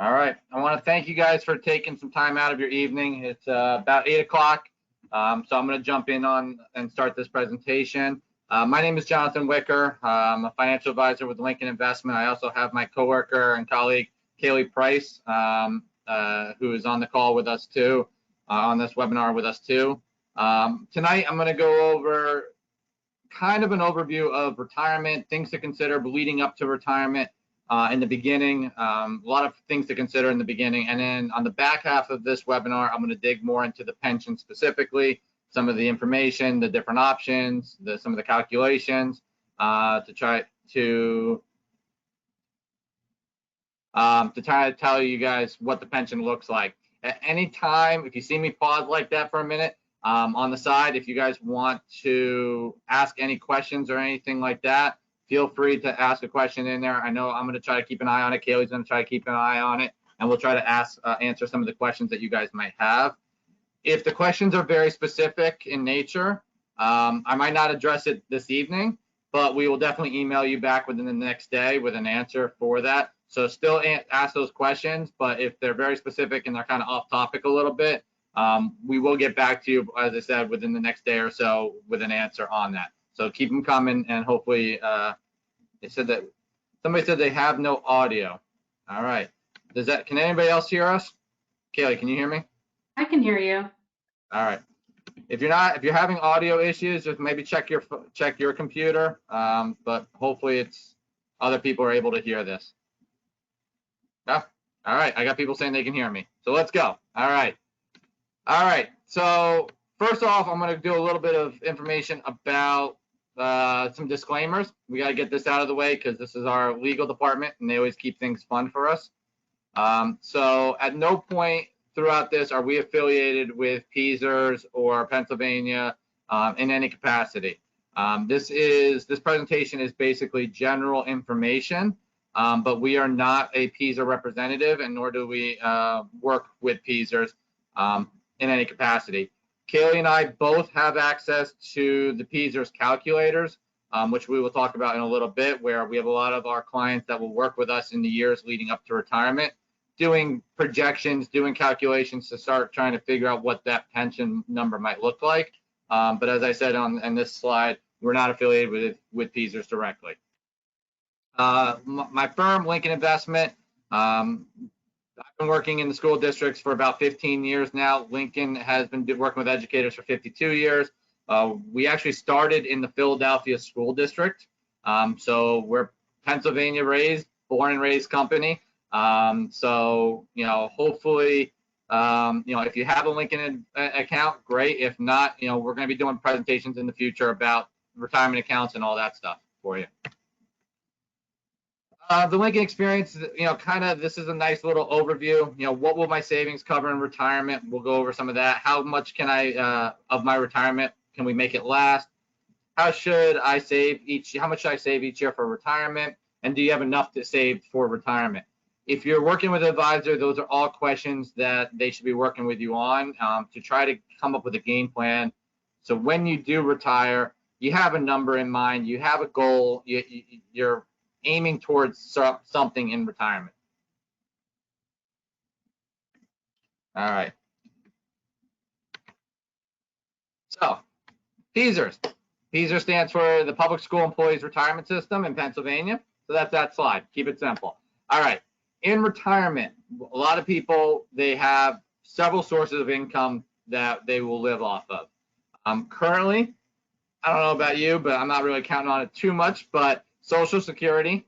All right. I want to thank you guys for taking some time out of your evening. It's about 8 o'clock. So I'm going to jump in on and start this presentation. My name is Jonathan Wicker. I'm a financial advisor with Lincoln Investment. I also have my coworker and colleague, Kaylee Price, who is on the call with us too, on this webinar with us too. Tonight, I'm going to go over kind of an overview of retirement, things to consider leading up to retirement in the beginning, a lot of things to consider in the beginning. And then on the back half of this webinar, I'm going to dig more into the pension specifically, some of the information, the different options, some of the calculations to try to tell you guys what the pension looks like. At any time, if you see me pause like that for a minute, on the side, if you guys want to ask any questions or anything like that, feel free to ask a question in there. I know I'm going to try to keep an eye on it. Kaylee's going to try to keep an eye on it, and we'll try to answer some of the questions that you guys might have. If the questions are very specific in nature, I might not address it this evening, but we will definitely email you back within the next day with an answer for that. So still ask those questions, but if they're very specific and they're kind of off topic a little bit, we will get back to you, as I said, within the next day or so with an answer on that. So keep them coming, and hopefully, somebody said they have no audio. All right. Can anybody else hear us? Kaylee, can you hear me? I can hear you. All right. If you're having audio issues, just maybe check your computer. But hopefully other people are able to hear this. Yeah. All right. I got people saying they can hear me. So let's go. All right. All right. So first off, I'm going to do a little bit of information about some disclaimers. We got to get this out of the way because this is our legal department and they always keep things fun for us. So at no point throughout this are we affiliated with PSERS or Pennsylvania in any capacity. This presentation is basically general information, but we are not a PSER representative, and nor do we work with PSERS in any capacity. Kaylee and I both have access to the PSERS calculators, which we will talk about in a little bit, where we have a lot of our clients that will work with us in the years leading up to retirement, doing projections, doing calculations to start trying to figure out what that pension number might look like. But as I said on this slide, we're not affiliated with PSERS directly. My firm, Lincoln Investment, I've been working in the school districts for about 15 years now. Lincoln has been working with educators for 52 years. We actually started in the Philadelphia school district. So we're Pennsylvania raised, born and raised company. So, hopefully, if you have a Lincoln account, great. If not, we're going to be doing presentations in the future about retirement accounts and all that stuff for you. The Lincoln experience, this is a nice little overview. What will my savings cover in retirement? We'll go over some of that. How much can of my retirement, can we make it last? How much should I save each year for retirement? And do you have enough to save for retirement? If you're working with an advisor, those are all questions that they should be working with you on to try to come up with a game plan. So when you do retire, you have a number in mind, you have a goal, you're aiming towards something in retirement. All right. So, PSERS. PSERS stands for the Public School Employees Retirement System in Pennsylvania. So that's that slide. Keep it simple. All right. In retirement, a lot of people, they have several sources of income that they will live off of. Currently, I don't know about you, but I'm not really counting on it too much, but Social Security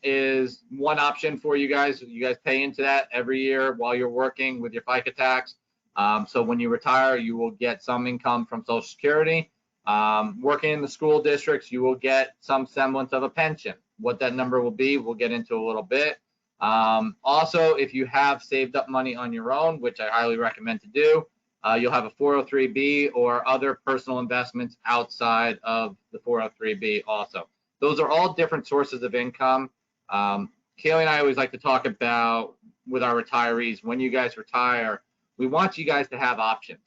is one option for you guys. You guys pay into that every year while you're working with your FICA tax. So when you retire, you will get some income from Social Security. Working in the school districts, you will get some semblance of a pension. What that number will be, we'll get into a little bit. Also, if you have saved up money on your own, which I highly recommend to do, you'll have a 403B or other personal investments outside of the 403B also. Those are all different sources of income. Kaylee and I always like to talk about with our retirees, when you guys retire, we want you guys to have options,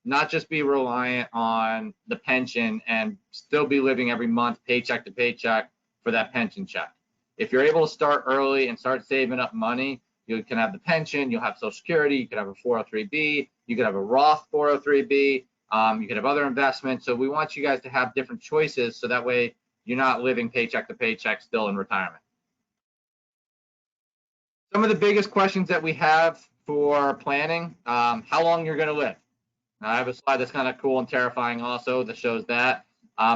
not just be reliant on the pension and still be living every month paycheck to paycheck for that pension check. If you're able to start early and start saving up money, You can have the pension, you'll have Social Security, you could have a 403B, you could have a Roth 403B, you could have other investments. So we want you guys to have different choices so that way you're not living paycheck to paycheck still in retirement. Some of the biggest questions that we have for planning, how long you're going to live. Now, I have a slide that's kind of cool and terrifying also that shows that.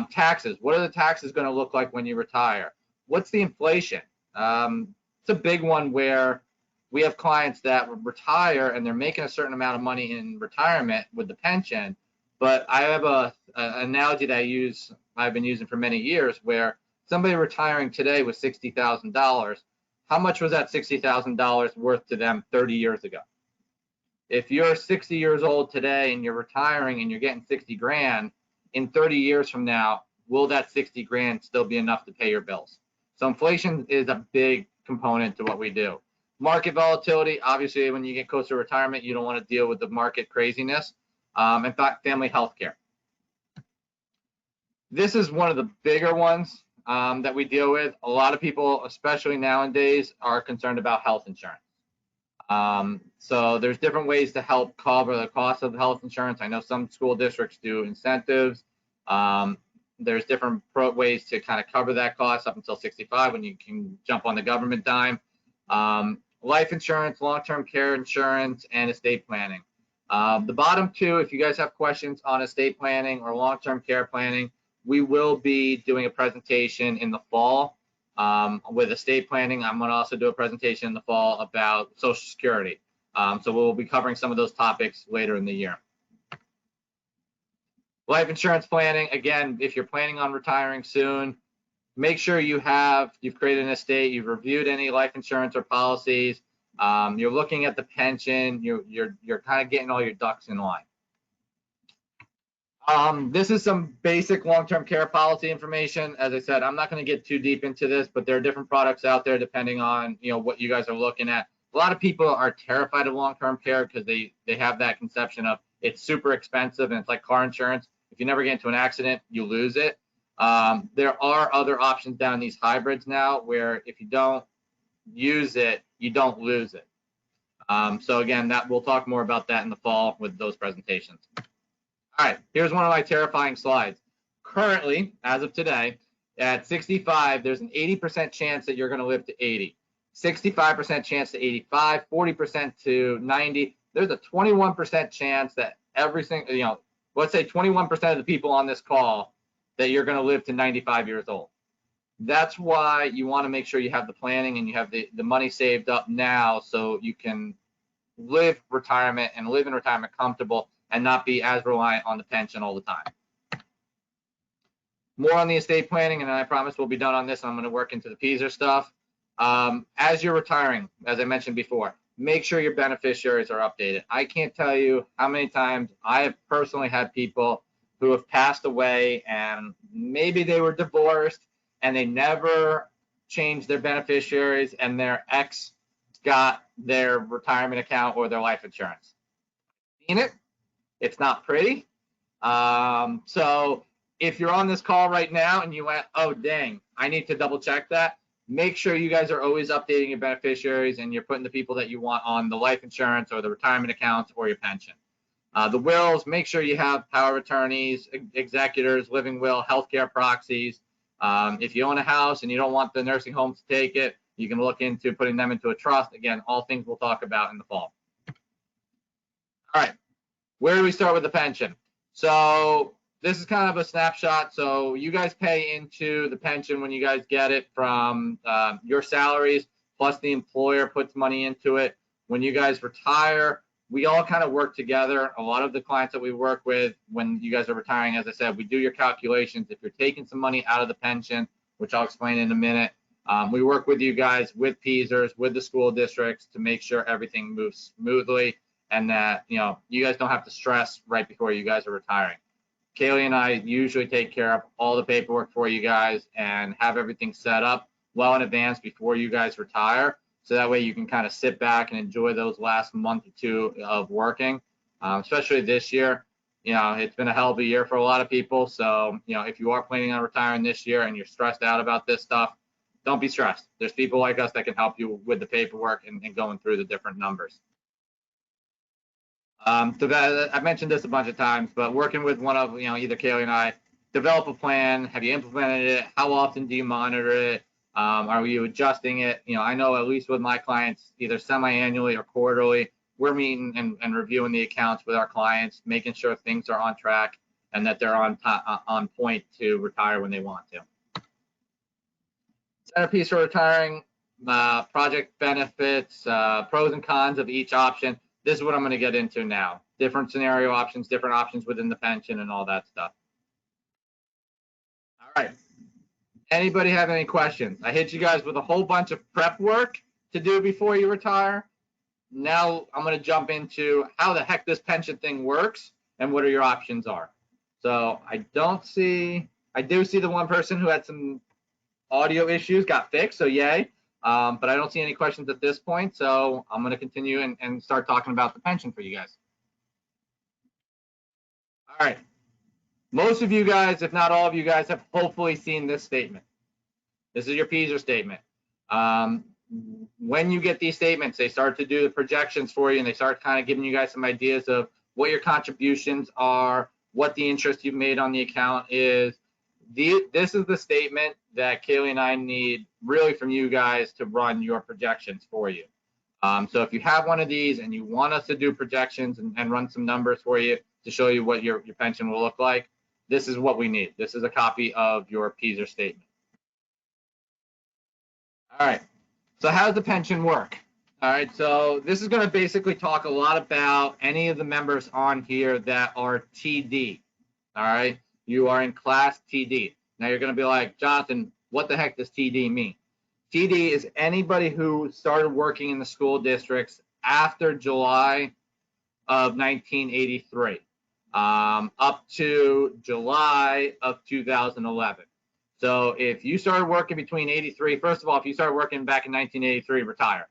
Taxes, what are the taxes going to look like when you retire? What's the inflation? It's a big one where we have clients that retire and they're making a certain amount of money in retirement with the pension, but I have an analogy that I've been using for many years where somebody retiring today with $60,000, how much was that $60,000 worth to them 30 years ago? If you're 60 years old today and you're retiring and you're getting 60 grand, in 30 years from now, will that 60 grand still be enough to pay your bills? So inflation is a big component to what we do. Market volatility, obviously, when you get closer to retirement, you don't want to deal with the market craziness. In fact, family health care. This is one of the bigger ones that we deal with. A lot of people, especially nowadays, are concerned about health insurance. So there's different ways to help cover the cost of health insurance. I know some school districts do incentives. There's different ways to kind of cover that cost up until 65 when you can jump on the government dime. Life insurance, long-term care insurance, and estate planning. The bottom two, if you guys have questions on estate planning or long-term care planning, we will be doing a presentation in the fall. With estate planning, I'm going to also do a presentation in the fall about Social Security. So we'll be covering some of those topics later in the year. Life insurance planning, again, if you're planning on retiring soon, make sure you've created an estate, you've reviewed any life insurance or policies, you're looking at the pension, you're kind of getting all your ducks in line. This is some basic long-term care policy information. As I said, I'm not going to get too deep into this, but there are different products out there depending on what you guys are looking at. A lot of people are terrified of long-term care because they have that conception of it's super expensive and it's like car insurance. If you never get into an accident, you lose it. There are other options down these hybrids now where if you don't use it, you don't lose it. So again, we'll talk more about that in the fall with those presentations. All right, here's one of my terrifying slides. Currently, as of today, at 65, there's an 80% chance that you're going to live to 80, 65% chance to 85, 40% to 90. There's a 21% chance that let's say 21% of the people on this call that you're going to live to 95 years old. That's why you want to make sure you have the planning and you have the money saved up now so you can live in retirement comfortable and not be as reliant on the pension all the time. More on the estate planning, and I promise we'll be done on this. I'm going to work into the PSER stuff. As you're retiring, as I mentioned before, make sure your beneficiaries are updated. I can't tell you how many times I have personally had people who have passed away and maybe they were divorced and they never changed their beneficiaries and their ex got their retirement account or their life insurance. Seen it? It's not pretty. So if you're on this call right now and you went, oh, dang, I need to double check that, make sure you guys are always updating your beneficiaries and you're putting the people that you want on the life insurance or the retirement accounts or your pension. The wills, make sure you have power of attorneys, executors, living will, healthcare proxies. If you own a house and you don't want the nursing home to take it, you can look into putting them into a trust. Again, all things we'll talk about in the fall. All right. Where do we start with the pension? So this is kind of a snapshot. So you guys pay into the pension when you guys get it from your salaries, plus the employer puts money into it. When you guys retire, we all kind of work together. A lot of the clients that we work with, when you guys are retiring, as I said, we do your calculations. If you're taking some money out of the pension, which I'll explain in a minute, we work with you guys, with PSERs, with the school districts to make sure everything moves smoothly and that you guys don't have to stress right before you guys are retiring. Kaylee and I usually take care of all the paperwork for you guys and have everything set up well in advance before you guys retire. So that way you can kind of sit back and enjoy those last month or two of working, especially this year. It's been a hell of a year for a lot of people. So, if you are planning on retiring this year and you're stressed out about this stuff, don't be stressed. There's people like us that can help you with the paperwork and going through the different numbers. So that, I mentioned this a bunch of times, but working with one of, either Kaylee and I, develop a plan. Have you implemented it? How often do you monitor it? Are you adjusting it? I know at least with my clients, either semi-annually or quarterly, we're meeting and reviewing the accounts with our clients, making sure things are on track and that they're on point to retire when they want to. Centerpiece for retiring, project benefits, pros and cons of each option. This is what I'm going to get into now. Different scenario options, different options within the pension and all that stuff. All right. Anybody have any questions? I hit you guys with a whole bunch of prep work to do before you retire. Now I'm going to jump into how the heck this pension thing works and what your options are. So I do see the one person who had some audio issues got fixed, so yay. But I don't see any questions at this point, so I'm going to continue and start talking about the pension for you guys. All right. Most of you guys, if not all of you guys, have hopefully seen this statement. This is your PESR statement. When you get these statements, they start to do the projections for you, and they start kind of giving you guys some ideas of what your contributions are, what the interest you've made on the account is. This is the statement that Kaylee and I need really from you guys to run your projections for you. So if you have one of these and you want us to do projections and run some numbers for you to show you what your pension will look like, this is what we need. This is a copy of your PESR statement. All right, so how does the pension work? All right, so this is going to basically talk a lot about any of the members on here that are TD. All right, you are in class TD. Now you're going to be like, Jonathan, what the heck does TD mean? TD is anybody who started working in the school districts after July of 1983, up to July of 2011. So if you started working between 83, first of all, if you started working back in 1983, retire.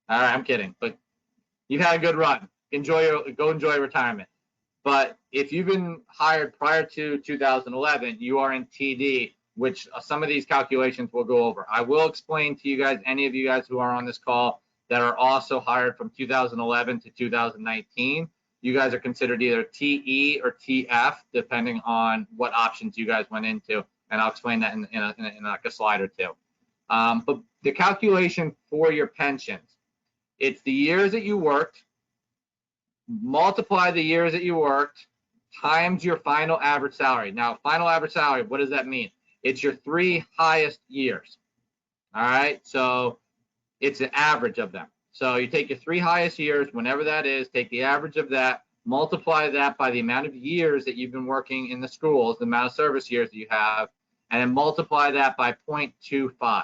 All right, I'm kidding, but you've had a good run. Go enjoy retirement. But if you've been hired prior to 2011, you are in TD, which some of these calculations we'll go over. I will explain to you guys, any of you guys who are on this call that are also hired from 2011 to 2019, you guys are considered either TE or TF, depending on what options you guys went into. And I'll explain that in like a slide or two. But the calculation for your pensions, it's the years that you worked, multiply the years that you worked, times your final average salary. Now, final average salary, what does that mean? It's your 3 highest years. All right, so it's an average of them. So you take your 3 highest years, whenever that is, take the average of that, multiply that by the amount of years that you've been working in the schools, the amount of service years that you have, and then multiply that by 0.25.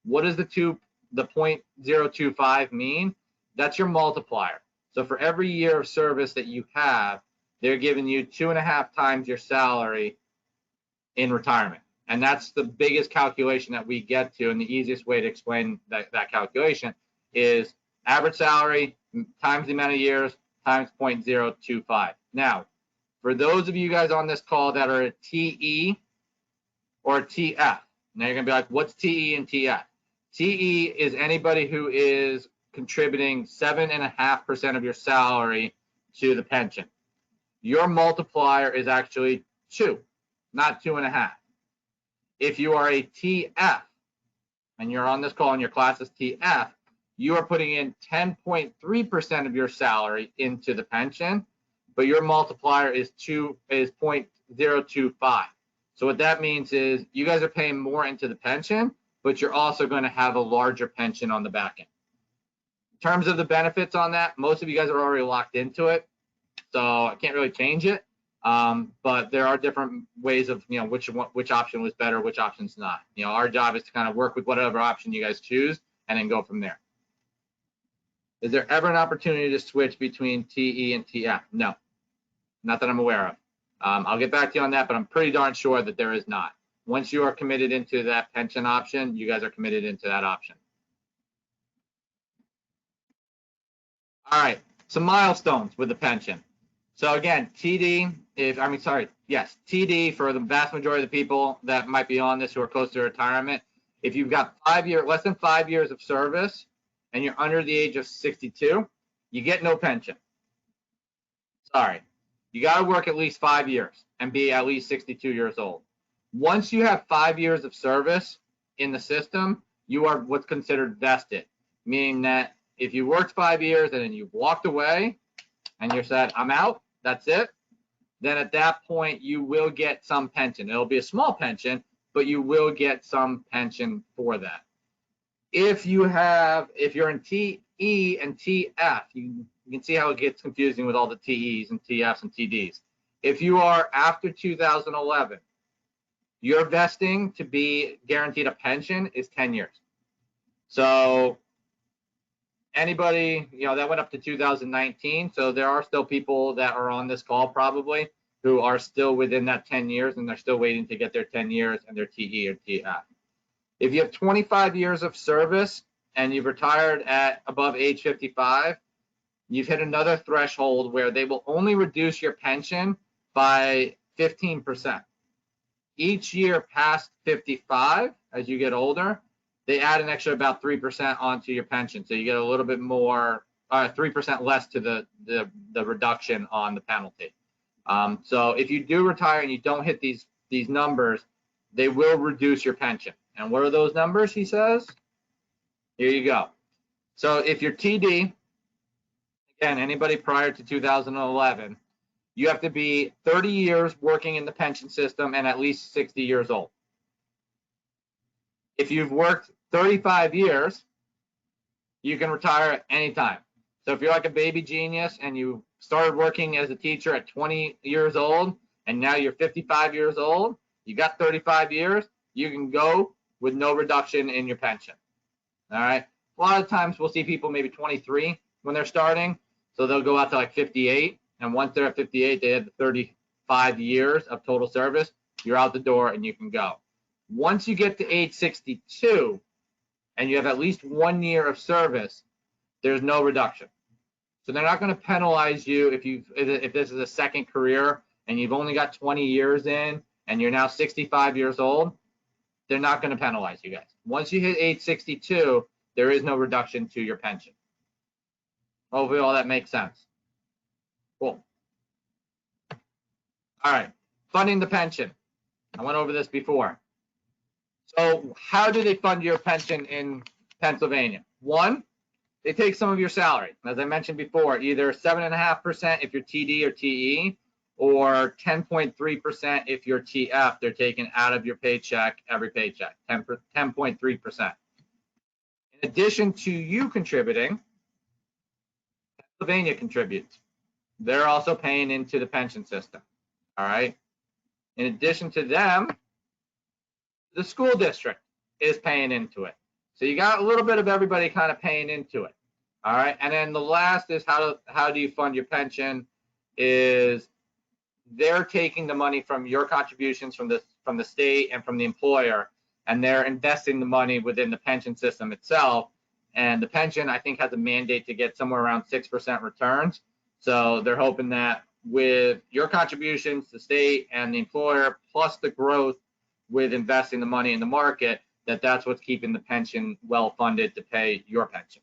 What does the 0.025 mean? That's your multiplier. So for every year of service that you have, they're giving you 2.5 times your salary in retirement. And that's the biggest calculation that we get to, and the easiest way to explain that calculation is average salary times the amount of years times 0.025. Now, for those of you guys on this call that are a TE or a TF, now you're gonna be like, what's TE and TF? TE is anybody who is contributing 7.5% of your salary to the pension. Your multiplier is actually 2, not 2.5. If you are a TF and you're on this call and your class is TF, you are putting in 10.3% of your salary into the pension, but your multiplier is 0.025. So what that means is you guys are paying more into the pension, but you're also going to have a larger pension on the back end. In terms of the benefits on that, most of you guys are already locked into it, so I can't really change it. But there are different ways of, which option was better, which option's not. Our job is to kind of work with whatever option you guys choose and then go from there. Is there ever an opportunity to switch between TE and TF? No, not that I'm aware of. I'll get back to you on that, but I'm pretty darn sure that there is not. Once you are committed into that pension option, you guys are committed into that option. All right, some milestones with the pension. So again, TD, TD for the vast majority of the people that might be on this who are close to retirement, if you've got less than 5 years of service and you're under the age of 62, you get no pension. Sorry. You got to work at least 5 years and be at least 62 years old. Once you have 5 years of service in the system, you are what's considered vested, meaning that if you worked 5 years and then you walked away and you said, I'm out, that's it, then at that point you will get some pension. It'll be a small pension, but you will get some pension for that. If you're in TE and TF, you can see how it gets confusing with all the TEs and TFs and TDs. If you are after 2011, your vesting to be guaranteed a pension is 10 years. So anybody, that went up to 2019. So there are still people that are on this call probably who are still within that 10 years and they're still waiting to get their 10 years and their TE or TF. If you have 25 years of service and you've retired at above age 55, you've hit another threshold where they will only reduce your pension by 15%. Each year past 55, as you get older, they add an extra about 3% onto your pension. So you get a little bit more, 3% less to the reduction on the penalty. So if you do retire and you don't hit these numbers, they will reduce your pension. And what are those numbers, he says? Here you go. So if you're TD, again, anybody prior to 2011, you have to be 30 years working in the pension system and at least 60 years old. If you've worked 35 years, you can retire at any time. So if you're like a baby genius and you started working as a teacher at 20 years old and now you're 55 years old, you got 35 years, you can go with no reduction in your pension. All right. A lot of times we'll see people maybe 23 when they're starting. So they'll go out to like 58. And once they're at 58, they have 35 years of total service. You're out the door and you can go. Once you get to age 62 and you have at least 1 year of service, there's no reduction. So they're not going to penalize you if this is a second career and you've only got 20 years in and you're now 65 years old. They're not going to penalize you guys. Once you hit age 62, there is no reduction to your pension. Hopefully all that makes sense. Cool. All right, funding the pension. I went over this before. So how do they fund your pension in Pennsylvania? One, they take some of your salary. As I mentioned before, either 7.5% if you're TD or TE, or 10.3% if you're TF. They're taken out of your paycheck every paycheck, 10.3%. In addition to you contributing, Pennsylvania contributes. They're also paying into the pension system. All right. In addition to them, the school district is paying into it. So you got a little bit of everybody kind of paying into it. All right. And then the last is how do you fund your pension is they're taking the money from your contributions from the state and from the employer, and they're investing the money within the pension system itself. And the pension, I think, has a mandate to get somewhere around 6% returns. So they're hoping that with your contributions, the state and the employer, plus the growth with investing the money in the market, that's what's keeping the pension well funded to pay your pension.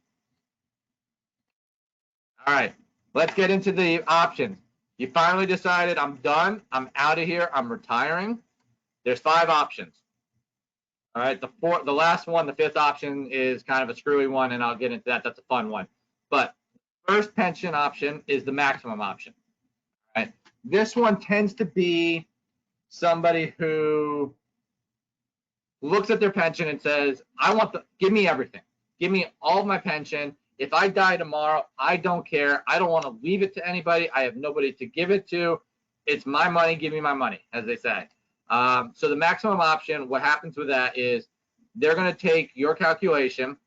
All right, let's get into the options. You finally decided, I'm done, I'm out of here, I'm retiring. There's 5 options. All right, the last one, the 5th option, is kind of a screwy one, and I'll get into that. That's a fun one. But first pension option is the maximum option. All right, this one tends to be somebody who looks at their pension and says, give me everything. Give me all of my pension. If I die tomorrow, I don't care. I don't want to leave it to anybody. I have nobody to give it to. It's my money. Give me my money, as they say. So the maximum option, what happens with that is they're going to take your calculation,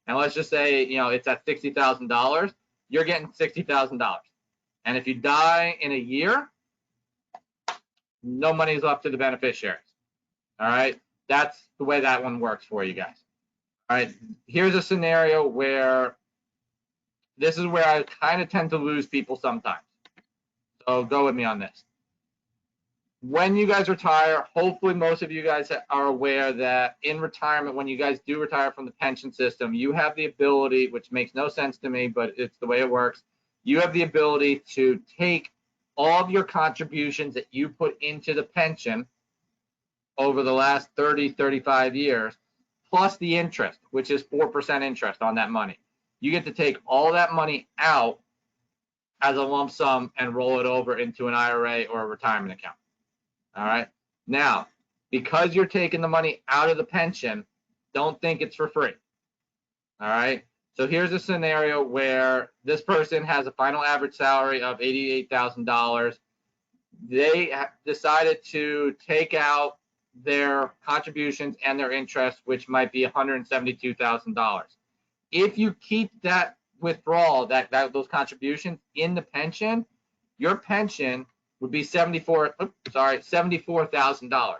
and let's just say, it's at $60,000. You're getting $60,000. And if you die in a year, no money is left to the beneficiaries. All right. That's the way that one works for you guys. All right. Here's a scenario where this is where I kind of tend to lose people sometimes. So go with me on this. when you guys retire, hopefully most of you guys are aware that in retirement, when you guys do retire from the pension system, you have the ability, which makes no sense to me, but it's the way it works. You have the ability to take all of your contributions that you put into the pension over the last 30, 35 years, plus the interest, which is 4% interest on that money. You get to take all that money out as a lump sum and roll it over into an IRA or a retirement account. All right. Now, because you're taking the money out of the pension, don't think it's for free. All right. So here's a scenario where this person has a final average salary of $88,000. They decided to take out their contributions and their interest, which might be $172,000. If you keep that withdrawal, those contributions in the pension, your pension would be $74,000.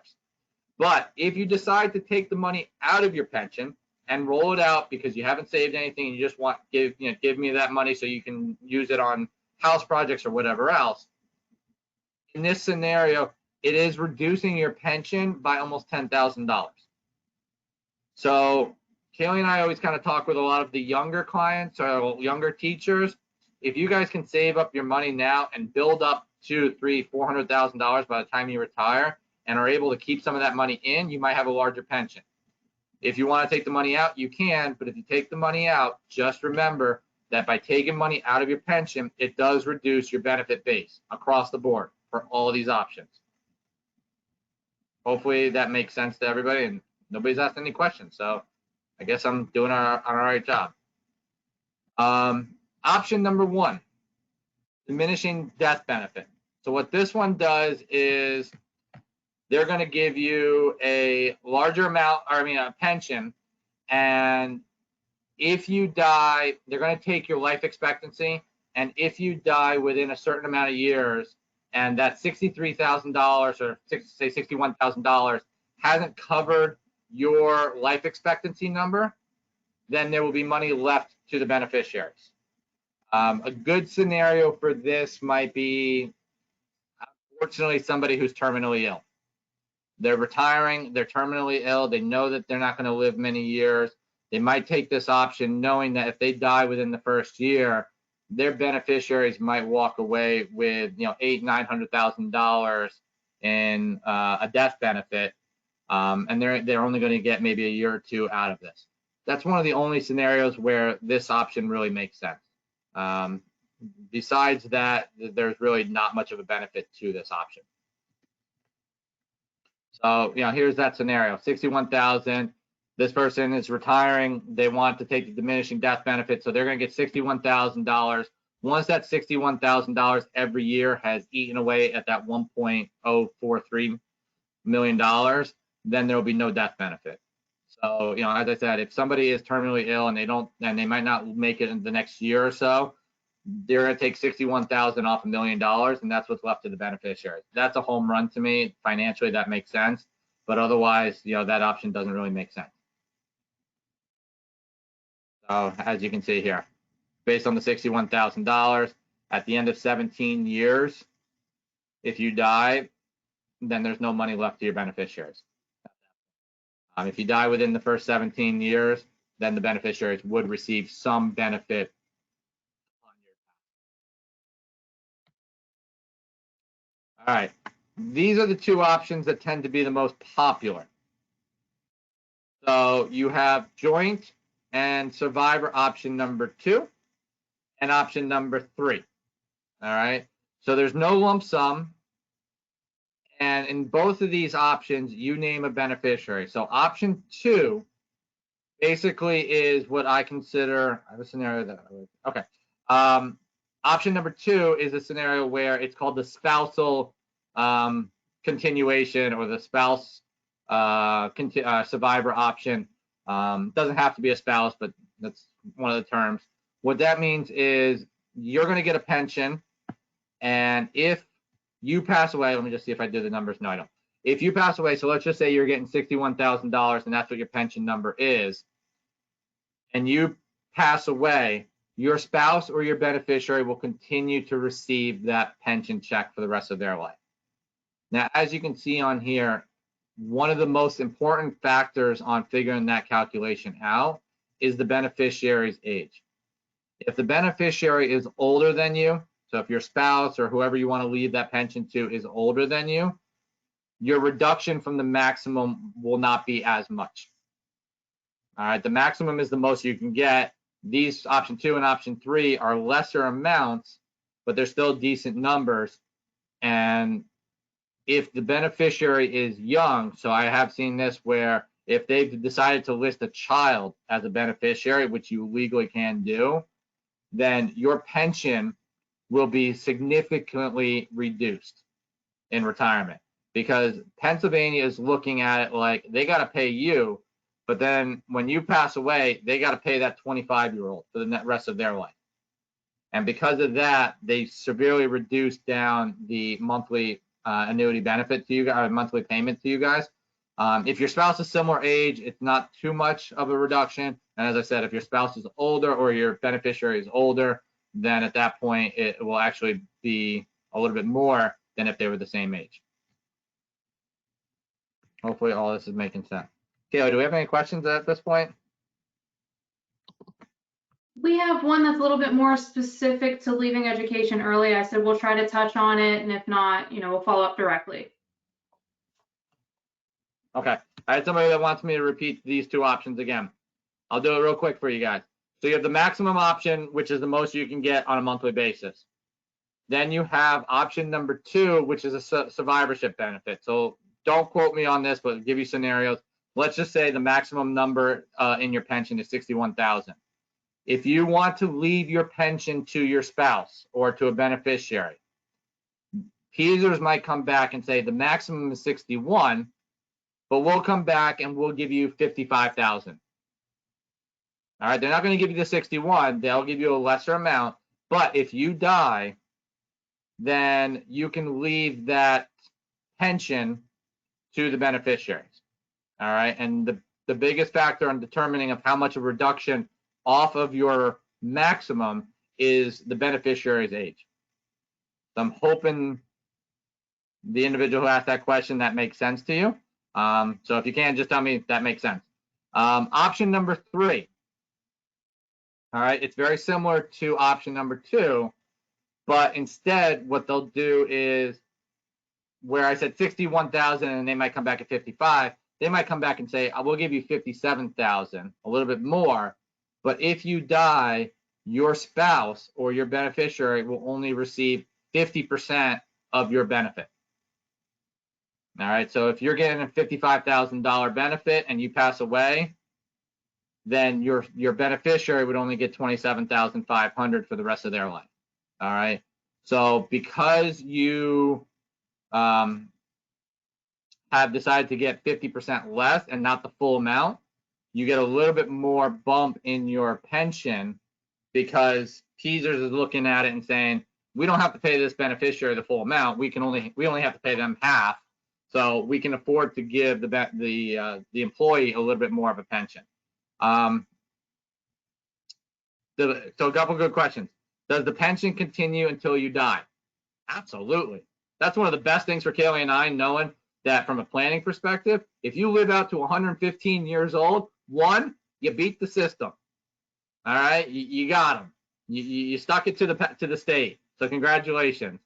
But if you decide to take the money out of your pension and roll it out because you haven't saved anything and you just want give me that money so you can use it on house projects or whatever else, in this scenario, it is reducing your pension by almost $10,000. So Kaylee and I always kind of talk with a lot of the younger clients or younger teachers. If you guys can save up your money now and build up $200,000, $300,000, $400,000 by the time you retire and are able to keep some of that money in, you might have a larger pension. If you want to take the money out, you can, but if you take the money out, just remember that by taking money out of your pension, it does reduce your benefit base across the board for all of these options. Hopefully that makes sense to everybody and nobody's asked any questions. So I guess I'm doing an all right job. Option number 1, diminishing death benefit. So what this one does is they're going to give you a larger amount, or a pension, and if you die, they're going to take your life expectancy, and if you die within a certain amount of years, and that $63,000 or say $61,000 hasn't covered your life expectancy number, then there will be money left to the beneficiaries. A good scenario for this might be, unfortunately, somebody who's terminally ill. They're retiring, they're terminally ill, they know that they're not going to live many years. They might take this option knowing that if they die within the first year, their beneficiaries might walk away with $800,000-$900,000 in a death benefit, and they're only going to get maybe a year or two out of this. That's one of the only scenarios where this option really makes sense. Besides that, there's really not much of a benefit to this option. So, here's that scenario, $61,000. This person is retiring. They want to take the diminishing death benefit, so they're going to get $61,000. Once that $61,000 every year has eaten away at that $1.043 million, then there will be no death benefit. So, as I said, if somebody is terminally ill and they might not make it in the next year or so, they're going to take $61,000 off $1 million, and that's what's left to the beneficiaries. That's a home run to me. Financially, that makes sense, but otherwise, that option doesn't really make sense. So as you can see here, based on the $61,000, at the end of 17 years, if you die, then there's no money left to your beneficiaries. If you die within the first 17 years, then the beneficiaries would receive some benefit. All right, these are the two options that tend to be the most popular. So you have joint and survivor option number 2 and option number 3. All right, so there's no lump sum, and in both of these options, you name a beneficiary. So option 2 basically is what I consider, I have a scenario that I would, okay. Option number 2 is a scenario where it's called the spousal continuation, or the spouse survivor option. Doesn't have to be a spouse, but that's one of the terms. What that means is you're going to get a pension, and if you pass away, let me just see if I did the numbers. No, I don't. If you pass away, so let's just say you're getting $61,000 and that's what your pension number is, and you pass away, your spouse or your beneficiary will continue to receive that pension check for the rest of their life. Now, as you can see on here, one of the most important factors on figuring that calculation out is the beneficiary's age. If the beneficiary is older than you, so if your spouse or whoever you want to leave that pension to is older than you, your reduction from the maximum will not be as much. All right, the maximum is the most you can get. These option 2 and option 3 are lesser amounts, but they're still decent numbers. And if the beneficiary is young, so I have seen this where if they've decided to list a child as a beneficiary, which you legally can do, then your pension will be significantly reduced in retirement, because Pennsylvania is looking at it like they got to pay you, but then when you pass away, they got to pay that 25-year-old for the rest of their life. And because of that, they severely reduced down the monthly annuity benefit to you guys, monthly payment to you guys. If your spouse is similar age, it's not too much of a reduction. And as I said, if your spouse is older or your beneficiary is older, then at that point, it will actually be a little bit more than if they were the same age. Hopefully all this is making sense. Kayla, do we have any questions at this point? We have one that's a little bit more specific to leaving education early. I said we'll try to touch on it, and if not, we'll follow up directly. Okay. I had somebody that wants me to repeat these two options again. I'll do it real quick for you guys. So you have the maximum option, which is the most you can get on a monthly basis. Then you have option number 2, which is a survivorship benefit. So don't quote me on this, but I'll give you scenarios. Let's just say the maximum number in your pension is $61,000. If you want to leave your pension to your spouse or to a beneficiary, PSERS might come back and say the maximum is 61, but we'll come back and we'll give you 55,000. All right, they're not going to give you the 61, they'll give you a lesser amount, but if you die, then you can leave that pension to the beneficiaries. All right, and the biggest factor in determining of how much of a reduction off of your maximum is the beneficiary's age. So I'm hoping the individual who asked that question, that makes sense to you. So if you can, just tell me if that makes sense. Option number 3. All right, it's very similar to option number 2, but instead what they'll do is, where I said 61,000 and they might come back at 55, they might come back and say, I will give you 57,000, a little bit more. But if you die, your spouse or your beneficiary will only receive 50% of your benefit. All right, so if you're getting a $55,000 benefit and you pass away, then your beneficiary would only get $27,500 for the rest of their life. All right, so because you have decided to get 50% less and not the full amount, you get a little bit more bump in your pension, because PSERS is looking at it and saying, we don't have to pay this beneficiary the full amount. We only have to pay them half, so we can afford to give the employee a little bit more of a pension. So a couple good questions. Does the pension continue until you die? Absolutely. That's one of the best things for Kaylee and I, knowing that from a planning perspective, if you live out to 115 years old, one, you beat the system. All right, you got them. You stuck it to the state. So congratulations.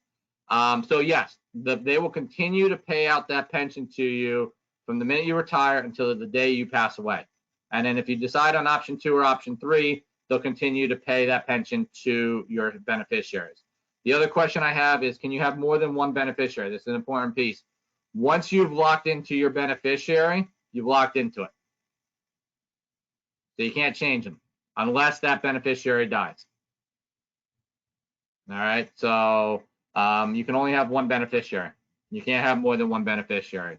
So yes, they will continue to pay out that pension to you from the minute you retire until the day you pass away. And then if you decide on option 2 or option 3, they'll continue to pay that pension to your beneficiaries. The other question I have is, can you have more than one beneficiary? This is an important piece. Once you've locked into your beneficiary, you've locked into it. So you can't change them unless that beneficiary dies. All right, so you can only have one beneficiary. You can't have more than one beneficiary,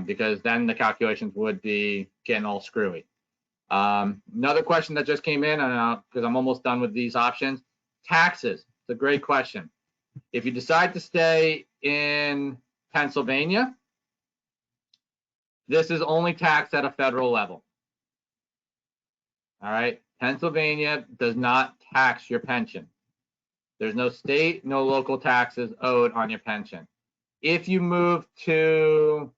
because then the calculations would be getting all screwy. Another question that just came in, because I'm almost done with these options, taxes. It's a great question. If you decide to stay in Pennsylvania, this is only taxed at a federal level. All right, Pennsylvania does not tax your pension. There's no state, no local taxes owed on your pension. If you move to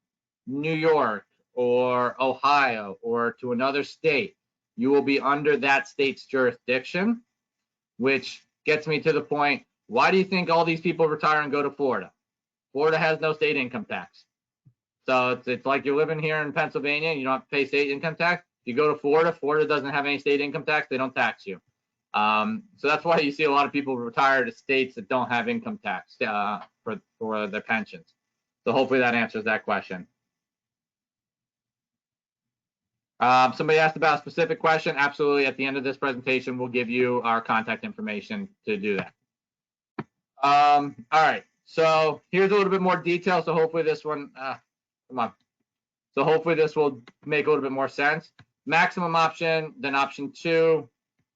New York or Ohio or to another state, you will be under that state's jurisdiction, which gets me to the point, why do you think all these people retire and go to Florida? Florida has no state income tax. So it's like you're living here in Pennsylvania, you don't have to pay state income tax. If you go to Florida, Florida doesn't have any state income tax, they don't tax you. So that's why you see a lot of people retire to states that don't have income tax for their pensions. So hopefully that answers that question. Somebody asked about a specific question. Absolutely. At the end of this presentation, we'll give you our contact information to do that. All right. So here's a little bit more detail. So hopefully this one, come on. So hopefully this will make a little bit more sense. Maximum option, then option 2,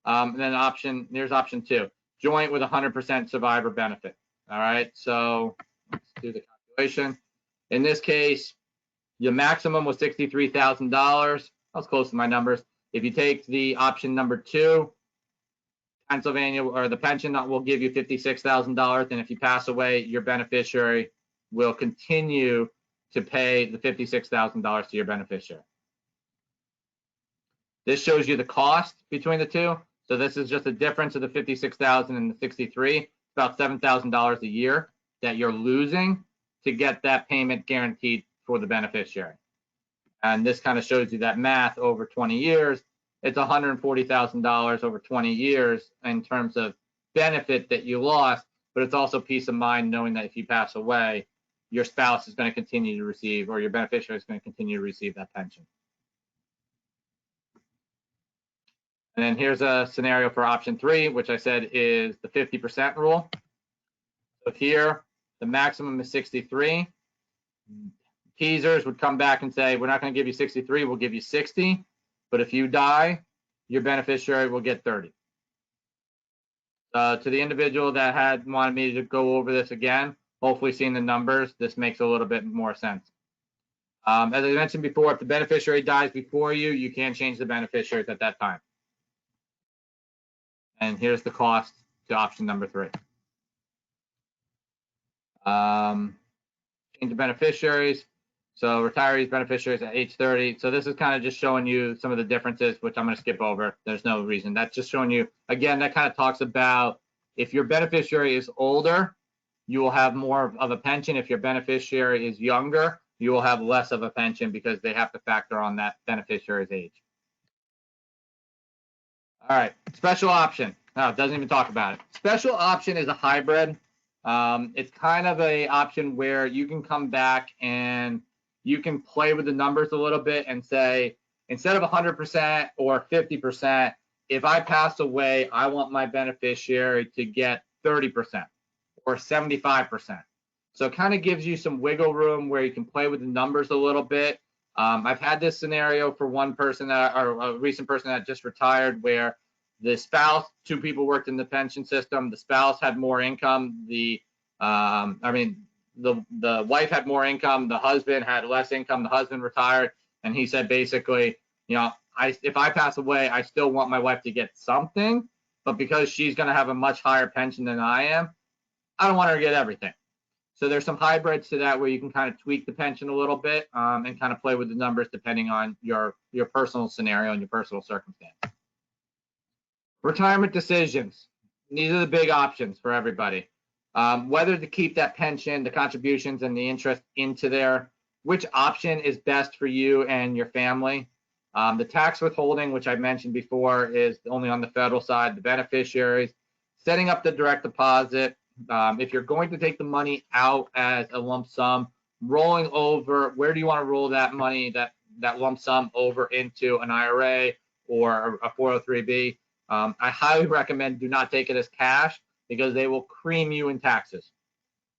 and then there's option 2, joint with 100% survivor benefit. All right. So let's do the calculation. In this case, the maximum was $63,000. I was close to my numbers. If you take the option number 2, Pennsylvania, or the pension will give you $56,000, and if you pass away, your beneficiary will continue to pay the $56,000 to your beneficiary. This shows you the cost between the two. So this is just the difference of the $56,000 and the $63,000. It's about $7,000 a year that you're losing to get that payment guaranteed for the beneficiary. And this kind of shows you that math over 20 years. It's $140,000 over 20 years in terms of benefit that you lost, but it's also peace of mind knowing that if you pass away, your spouse is going to continue to receive, or your beneficiary is going to continue to receive that pension. And then here's a scenario for option 3, which I said is the 50% rule. So here, the maximum is 63. Teasers would come back and say, we're not going to give you 63, we'll give you 60. But if you die, your beneficiary will get 30. To the individual that had wanted me to go over this again, hopefully seeing the numbers, this makes a little bit more sense. As I mentioned before, if the beneficiary dies before you, you can't change the beneficiaries at that time. And here's the cost to option number 3. Change the beneficiaries. So retirees, beneficiaries at age 30. So this is kind of just showing you some of the differences, which I'm going to skip over. There's no reason. That's just showing you, again, that kind of talks about if your beneficiary is older, you will have more of a pension. If your beneficiary is younger, you will have less of a pension because they have to factor on that beneficiary's age. All right, special option. No, it doesn't even talk about it. Special option is a hybrid. It's kind of a option where you can come back and you can play with the numbers a little bit and say, instead of 100% or 50%, if I pass away, I want my beneficiary to get 30% or 75%. So it kind of gives you some wiggle room where you can play with the numbers a little bit. I've had this scenario for one person or a recent person that just retired where the spouse, 2 people worked in the pension system. The spouse had more income. The wife had more income. The husband had less income. The husband retired, and he said basically, you know, if I pass away, I still want my wife to get something, but because she's going to have a much higher pension than I am, I don't want her to get everything. So there's some hybrids to that where you can kind of tweak the pension a little bit and kind of play with the numbers depending on your personal scenario and your personal circumstance. Retirement decisions. These are the big options for everybody. Whether to keep that pension, the contributions, and the interest into there, which option is best for you and your family. The tax withholding, which I mentioned before, is only on the federal side, the beneficiaries. Setting up the direct deposit. If you're going to take the money out as a lump sum, rolling over, where do you want to roll that money, that lump sum over into an IRA or a 403B? I highly recommend do not take it as cash because they will cream you in taxes.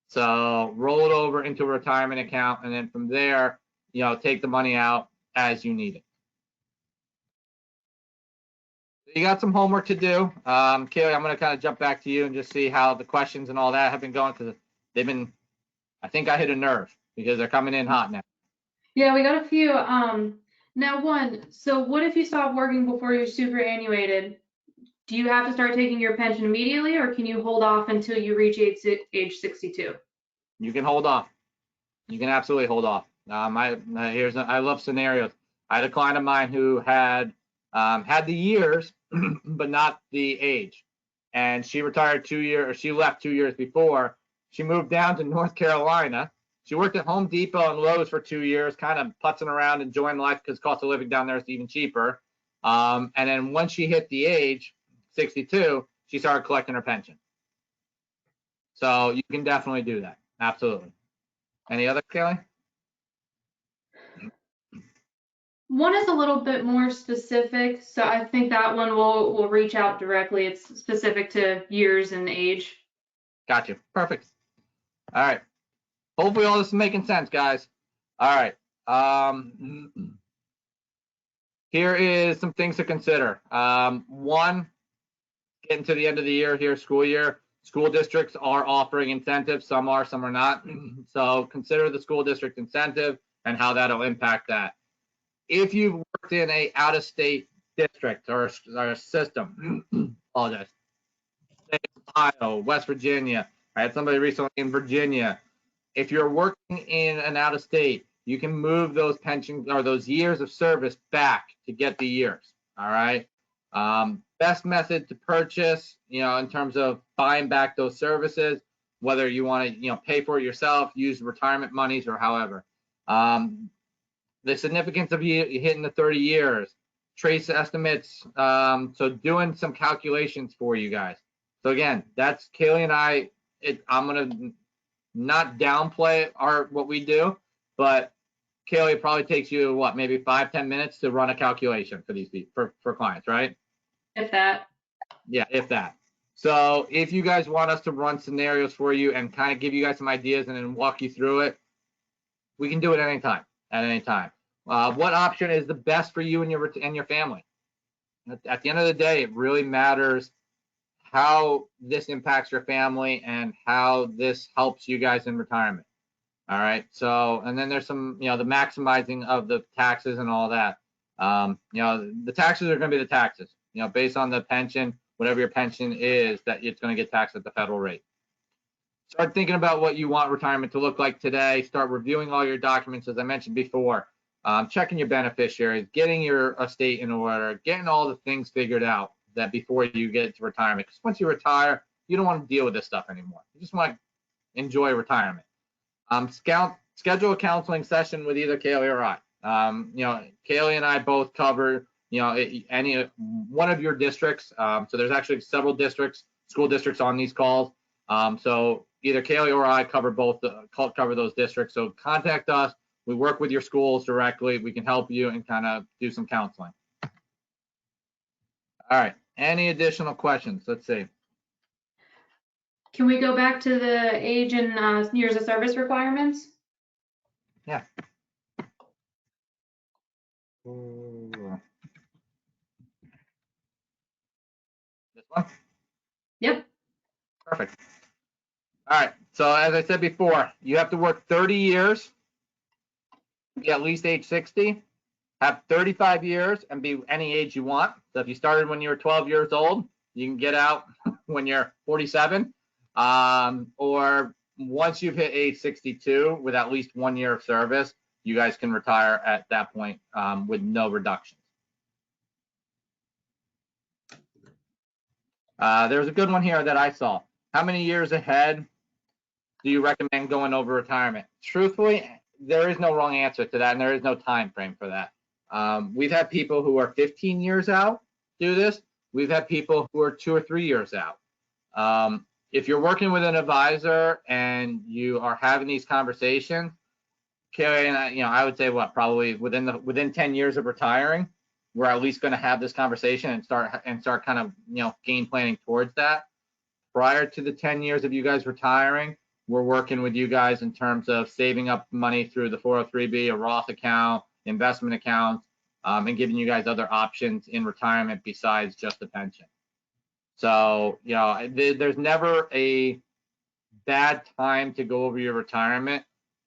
So roll it over into a retirement account, and then from there, you know, take the money out as you need it. You got some homework to do. Kaylee, I'm going to kind of jump back to you and just see how the questions and all that have been going, because they've been, I think I hit a nerve because they're coming in hot now. Yeah, we got a few. Now, so what if you stop working before you're superannuated? Do you have to start taking your pension immediately, or can you hold off until you reach age 62? You can hold off. you can absolutely hold off. I love scenarios. I had a client of mine who had had the years, but not the age. And she retired 2 years, or she left 2 years before. She moved down to North Carolina. She worked at Home Depot and Lowe's for 2 years, kind of putzing around, enjoying life because cost of living down there is even cheaper. And then once she hit the age, 62, she started collecting her pension. So you can definitely do that. Absolutely. Any other, Kelly? One is a little bit more specific, so I think that one will reach out directly. It's specific to years and age. Got you. Perfect. All right. Hopefully all this is making sense, guys. All right. Here is some things to consider. One, getting to the end of the year here, school year, school districts are offering incentives. Some are, some are not. So consider the school district incentive and how that'll impact that. If you've worked in a out-of-state district or a system, apologize, Ohio, West Virginia, I had somebody recently in Virginia. If you're working in an out-of-state, you can move those pensions or those years of service back to get the years. All right. Best method to purchase, in terms of buying back those services, whether you want to, pay for it yourself, use retirement monies, or however. The significance of you hitting the 30 years, trace estimates. So doing some calculations for you guys. So again, that's Kaylee and I. I'm gonna not downplay what we do, but Kaylee, it probably takes you maybe 5-10 minutes to run a calculation for these for clients, right? If that. Yeah, if that. So if you guys want us to run scenarios for you and kind of give you guys some ideas and then walk you through it, we can do it at any time. What option is the best for you and your family? At the end of the day, it really matters how this impacts your family and how this helps you guys in retirement. All right. So, and then there's some, the maximizing of the taxes and all that. The taxes are going to be the taxes, based on the pension, whatever your pension is, that it's going to get taxed at the federal rate. Start thinking about what you want retirement to look like today. Start reviewing all your documents, as I mentioned before, checking your beneficiaries, getting your estate in order, getting all the things figured out that before you get to retirement. Because once you retire, you don't want to deal with this stuff anymore. You just want to enjoy retirement. Schedule a counseling session with either Kaylee or I. Kaylee and I both cover, any one of your districts. So there's actually several school districts on these calls. So either Kaylee or I cover those districts. So contact us. We work with your schools directly. We can help you and kind of do some counseling. All right. Any additional questions? Let's see. Can we go back to the age and years of service requirements? Yeah. This one? Yep. Perfect. All right. So as I said before, you have to work 30 years, be at least age 60, have 35 years, and be any age you want. So if you started when you were 12 years old, you can get out when you're 47. Or once you've hit age 62 with at least 1 year of service, you guys can retire at that point with no reductions. There's a good one here that I saw. How many years ahead do you recommend going over retirement? Truthfully, there is no wrong answer to that, and there is no time frame for that. We've had people who are 15 years out do this. We've had people who are 2 or 3 years out. If you're working with an advisor and you are having these conversations, Kaylee and I would say probably within 10 years of retiring, we're at least going to have this conversation and start kind of game planning towards that. Prior to the 10 years of you guys retiring, we're working with you guys in terms of saving up money through the 403b, a Roth account, investment accounts, and giving you guys other options in retirement besides just the pension. So, there's never a bad time to go over your retirement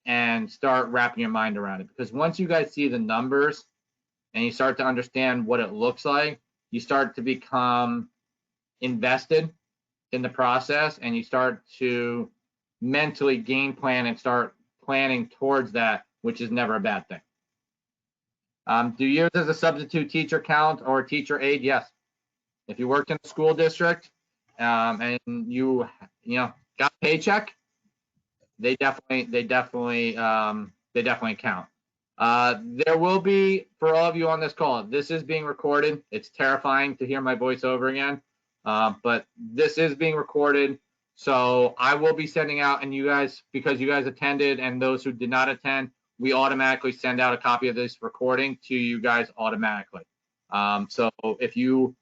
and start wrapping your mind around it. Because once you guys see the numbers and you start to understand what it looks like, you start to become invested in the process and you start to mentally game plan and start planning towards that, which is never a bad thing. Do you use as a substitute teacher count or teacher aide? Yes. If you worked in a school district and you got a paycheck, they definitely count. There will be, for all of you on this call, this is being recorded. It's terrifying to hear my voice over again, but this is being recorded. So I will be sending out, and you guys, because you guys attended and those who did not attend, we automatically send out a copy of this recording to you guys automatically. So if you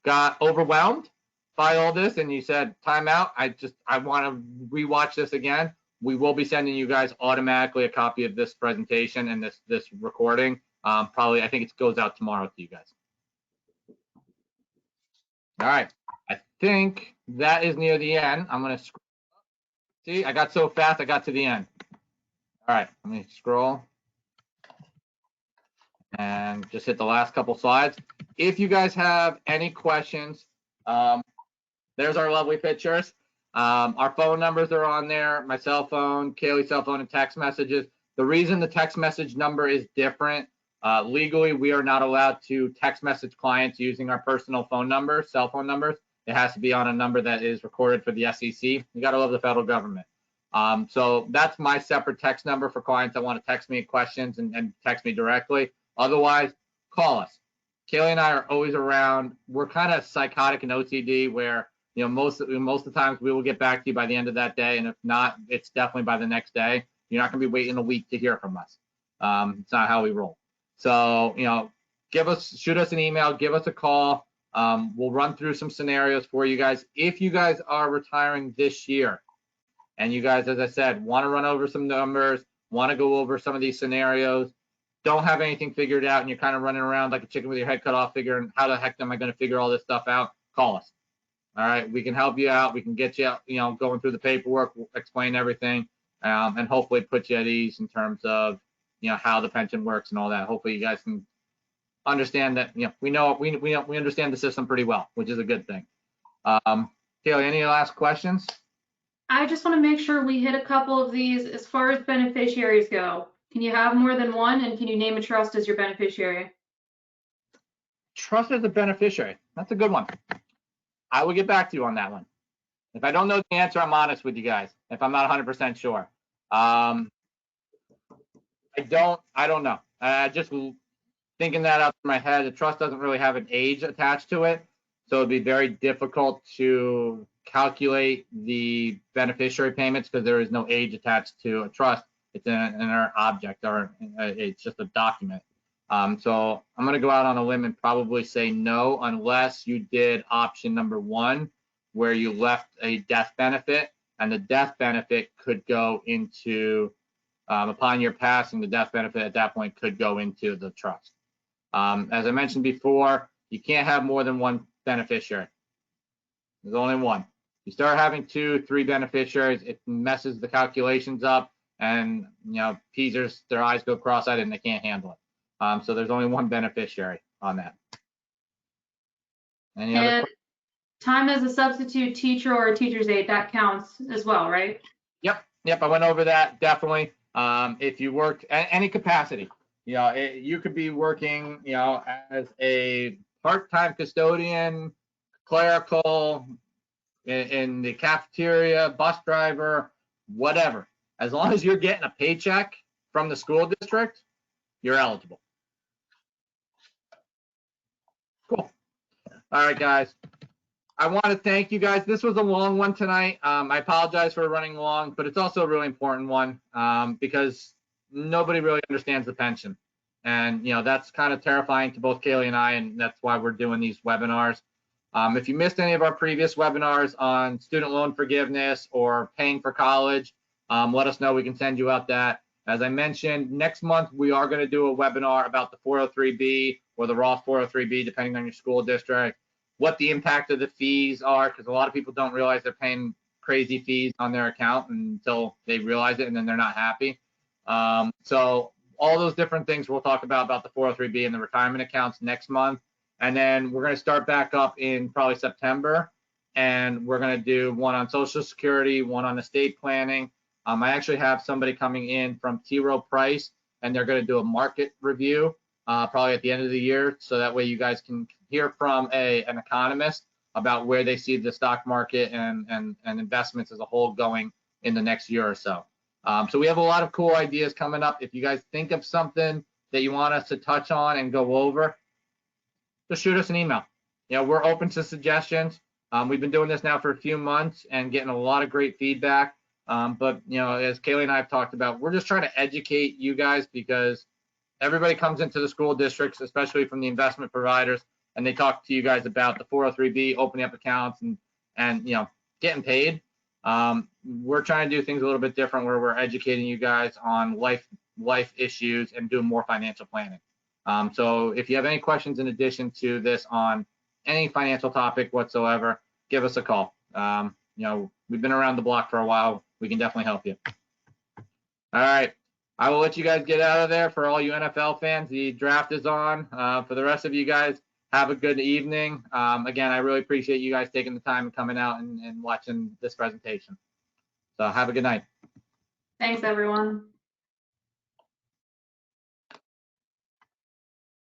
got overwhelmed by all this and you said time out, I want to rewatch this again, we will be sending you guys automatically a copy of this presentation and this recording. Probably, I think it goes out tomorrow to you guys. All right, I think that is near the end. I'm gonna see, I got so fast, I got to the end. All right, let me scroll and just hit the last couple slides. If you guys have any questions, there's our lovely pictures. Our phone numbers are on there, my cell phone, Kaylee's cell phone, and text messages. The reason the text message number is different, legally, we are not allowed to text message clients using our personal phone numbers, cell phone numbers. It has to be on a number that is recorded for the SEC. You gotta love the federal government. So that's my separate text number for clients that want to text me questions and text me directly. Otherwise, call us. Kaylee and I are always around. We're kind of psychotic and OCD where, most of the times we will get back to you by the end of that day. And if not, it's definitely by the next day. You're not going to be waiting a week to hear from us. It's not how we roll. So, shoot us an email, give us a call. We'll run through some scenarios for you guys. If you guys are retiring this year and you guys, as I said, want to run over some numbers, want to go over some of these scenarios, don't have anything figured out and you're kind of running around like a chicken with your head cut off figuring how the heck am I going to figure all this stuff out, call us. All right, we can help you out. We can get you, going through the paperwork, explain everything, and hopefully put you at ease in terms of, how the pension works and all that. Hopefully you guys can understand that, we understand the system pretty well, which is a good thing. Kaylee, any last questions? I just want to make sure we hit a couple of these as far as beneficiaries go. Can you have more than one, and can you name a trust as your beneficiary? Trust as a beneficiary. That's a good one. I will get back to you on that one. If I don't know the answer, I'm honest with you guys. If I'm not 100% sure, I don't know. Just thinking that up in my head, the trust doesn't really have an age attached to it, so it'd be very difficult to calculate the beneficiary payments because there is no age attached to a trust. It's an object, or it's just a document. So I'm going to go out on a limb and probably say no, unless you did option number 1, where you left a death benefit, and the death benefit could go into, upon your passing, the death benefit at that point could go into the trust. As I mentioned before, you can't have more than one beneficiary. There's only one. You start having 2, 3 beneficiaries, it messes the calculations up, and peasers, their eyes go cross-eyed and they can't handle it. So there's only one beneficiary on that. Any other questions? Time as a substitute teacher or a teacher's aide, that counts as well, right? Yep, I went over that, definitely. If you worked any capacity, you could be working, as a part-time custodian, clerical, in the cafeteria, bus driver, whatever. As long as you're getting a paycheck from the school district, you're eligible. Cool. All right, guys. I want to thank you guys. This was a long one tonight. I apologize for running long, but it's also a really important one because nobody really understands the pension. And, that's kind of terrifying to both Kaylee and I, and that's why we're doing these webinars. If you missed any of our previous webinars on student loan forgiveness or paying for college, let us know. We can send you out that. As I mentioned, next month we are going to do a webinar about the 403B or the Roth 403B, depending on your school district, what the impact of the fees are, because a lot of people don't realize they're paying crazy fees on their account until they realize it, and then they're not happy. So all those different things we'll talk about the 403B and the retirement accounts next month. And then we're going to start back up in probably September, and we're going to do one on Social Security, one on estate planning. I actually have somebody coming in from T. Rowe Price, and they're going to do a market review probably at the end of the year. So that way you guys can hear from an economist about where they see the stock market and investments as a whole going in the next year or so. So we have a lot of cool ideas coming up. If you guys think of something that you want us to touch on and go over, just shoot us an email. You know, we're open to suggestions. We've been doing this now for a few months and getting a lot of great feedback. But, you know, as Kaylee and I have talked about, we're just trying to educate you guys because everybody comes into the school districts, especially from the investment providers, and they talk to you guys about the 403B, opening up accounts and you know, getting paid. We're trying to do things a little bit different where we're educating you guys on life issues and doing more financial planning. So if you have any questions in addition to this on any financial topic whatsoever, give us a call. You know, we've been around the block for a while. We can definitely help you. All right. I will let you guys get out of there. For all you NFL fans, the draft is on. For the rest of you guys, have a good evening. Again, I really appreciate you guys taking the time and coming out and watching this presentation. So have a good night. Thanks, everyone.